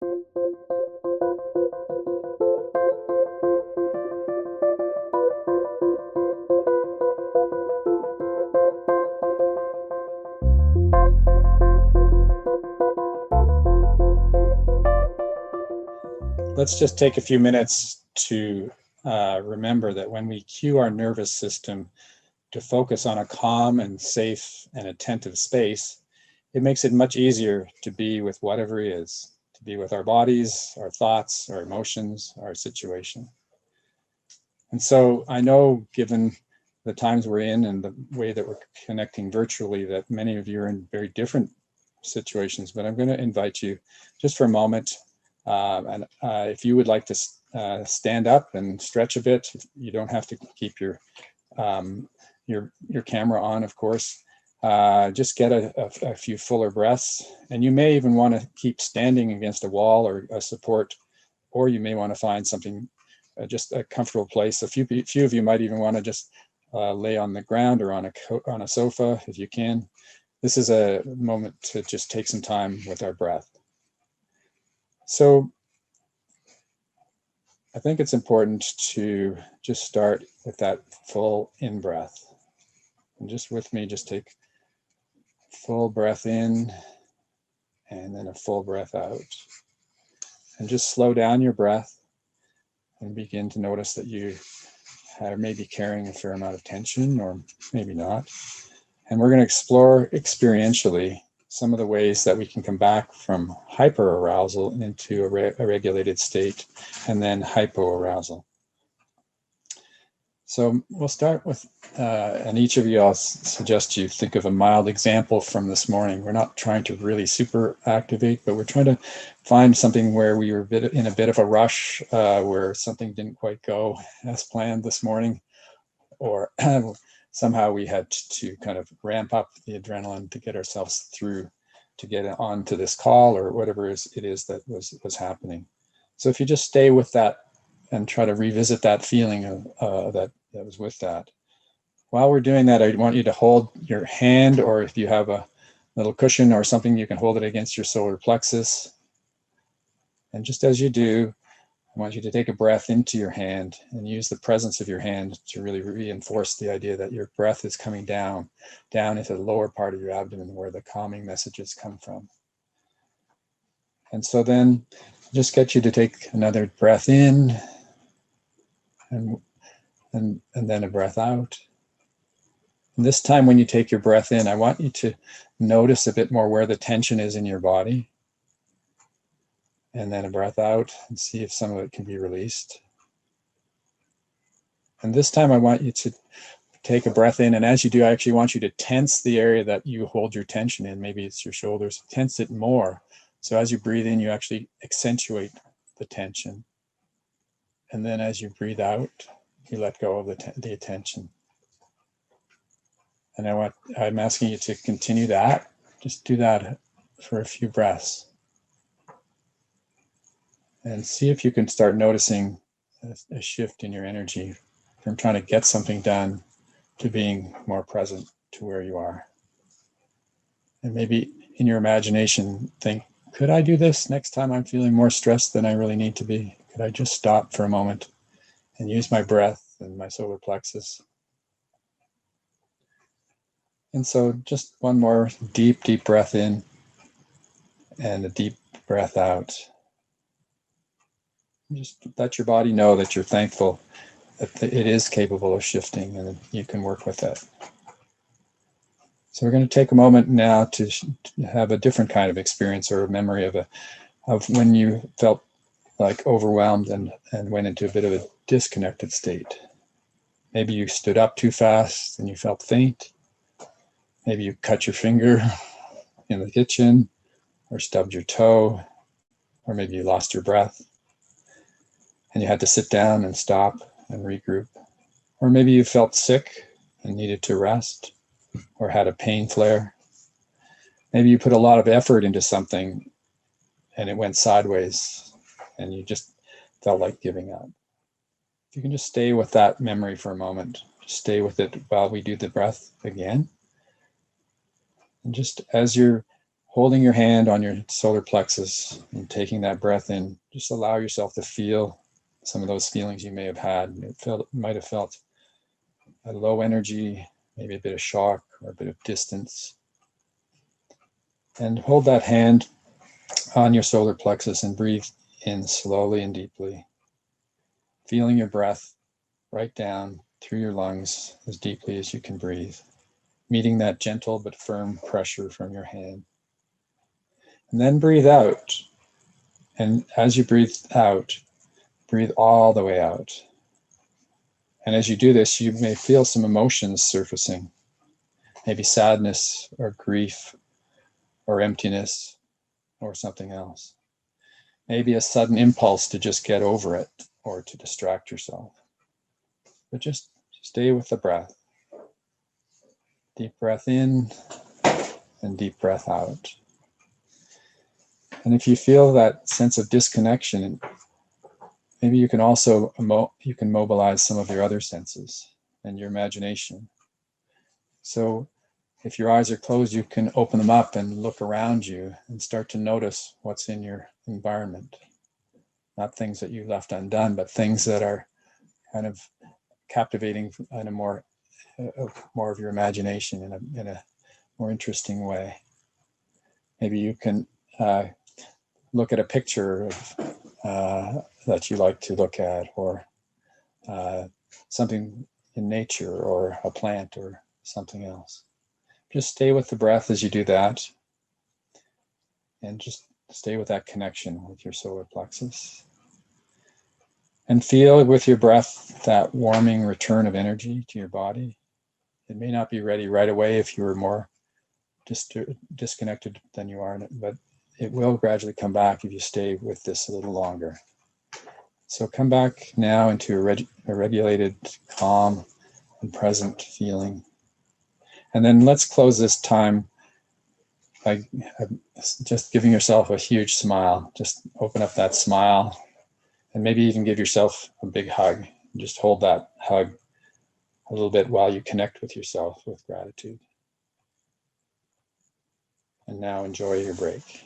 Let's just take a few minutes to remember that when we cue our nervous system to focus on a calm and safe and attentive space, it makes it much easier to be with whatever is, to be with our bodies, our thoughts, our emotions, our situation. And so I know, given the times we're in and the way that we're connecting virtually, that many of you are in very different situations, but I'm going to invite you just for a moment. If you would like to stand up and stretch a bit, you don't have to keep your camera on, of course. Just get a few fuller breaths, and you may even want to keep standing against a wall or a support, or you may want to find something, just a comfortable place. A few of you might even want to just lay on the ground or on a sofa if you can. This is a moment to just take some time with our breath. So I think it's important to just start with that full in-breath. And just with me, just take full breath in and then a full breath out. And just slow down your breath and begin to notice that you are maybe carrying a fair amount of tension, or maybe not. And we're going to explore experientially some of the ways that we can come back from hyperarousal into a regulated state, and then hypoarousal. So we'll start with, and each of you, I'll suggest you think of a mild example from this morning. We're not trying to really super activate, but we're trying to find something where we were in a bit of a rush, where something didn't quite go as planned this morning, or somehow we had to kind of ramp up the adrenaline to get ourselves through, to get onto this call, or whatever it is that was happening. So if you just stay with that and try to revisit that feeling of that was with that. While we're doing that, I want you to hold your hand, or if you have a little cushion or something, you can hold it against your solar plexus. And just as you do, I want you to take a breath into your hand and use the presence of your hand to really reinforce the idea that your breath is coming down into the lower part of your abdomen, where the calming messages come from. And so then just get you to take another breath in and then a breath out. And this time when you take your breath in, I want you to notice a bit more where the tension is in your body. And then a breath out and see if some of it can be released. And this time I want you to take a breath in, and as you do, I actually want you to tense the area that you hold your tension in. Maybe it's your shoulders. Tense it more. So as you breathe in, you actually accentuate the tension. And then as you breathe out, you let go of the attention. And I'm asking you to continue that. Just do that for a few breaths. And see if you can start noticing a shift in your energy from trying to get something done to being more present to where you are. And maybe in your imagination, think, could I do this next time I'm feeling more stressed than I really need to be? Could I just stop for a moment and use my breath and my solar plexus? And so just one more deep, deep breath in and a deep breath out. Just let your body know that you're thankful that it is capable of shifting and you can work with it. So we're going to take a moment now to have a different kind of experience or a memory of when you felt like overwhelmed and went into a bit of a disconnected state. Maybe you stood up too fast and you felt faint. Maybe you cut your finger in the kitchen or stubbed your toe, or maybe you lost your breath and you had to sit down and stop and regroup. Or maybe you felt sick and needed to rest, or had a pain flare. Maybe you put a lot of effort into something and it went sideways and you just felt like giving up. If you can just stay with that memory for a moment, just stay with it while we do the breath again. And just as you're holding your hand on your solar plexus and taking that breath in, just allow yourself to feel some of those feelings you may have had. Might have felt a low energy, maybe a bit of shock or a bit of distance. And hold that hand on your solar plexus and breathe in slowly and deeply, feeling your breath right down through your lungs as deeply as you can breathe, meeting that gentle but firm pressure from your hand. And then breathe out. And as you breathe out, breathe all the way out. And as you do this, you may feel some emotions surfacing, maybe sadness or grief or emptiness or something else. Maybe a sudden impulse to just get over it or to distract yourself. But just stay with the breath. Deep breath in and deep breath out. And if you feel that sense of disconnection, maybe you can also mobilize some of your other senses and your imagination. So if your eyes are closed, you can open them up and look around you and start to notice what's in your environment. Not things that you left undone, but things that are kind of captivating in a more of your imagination in a more interesting way. Maybe you can look at a picture of, that you like to look at, or something in nature, or a plant, or something else. Just stay with the breath as you do that, and just stay with that connection with your solar plexus. And feel with your breath that warming return of energy to your body. It may not be ready right away if you were more disconnected than you are, but it will gradually come back if you stay with this a little longer. So come back now into a regulated, calm, and present feeling. And then let's close this time by just giving yourself a huge smile. Just open up that smile, and maybe even give yourself a big hug. Just hold that hug a little bit while you connect with yourself with gratitude. And now enjoy your break.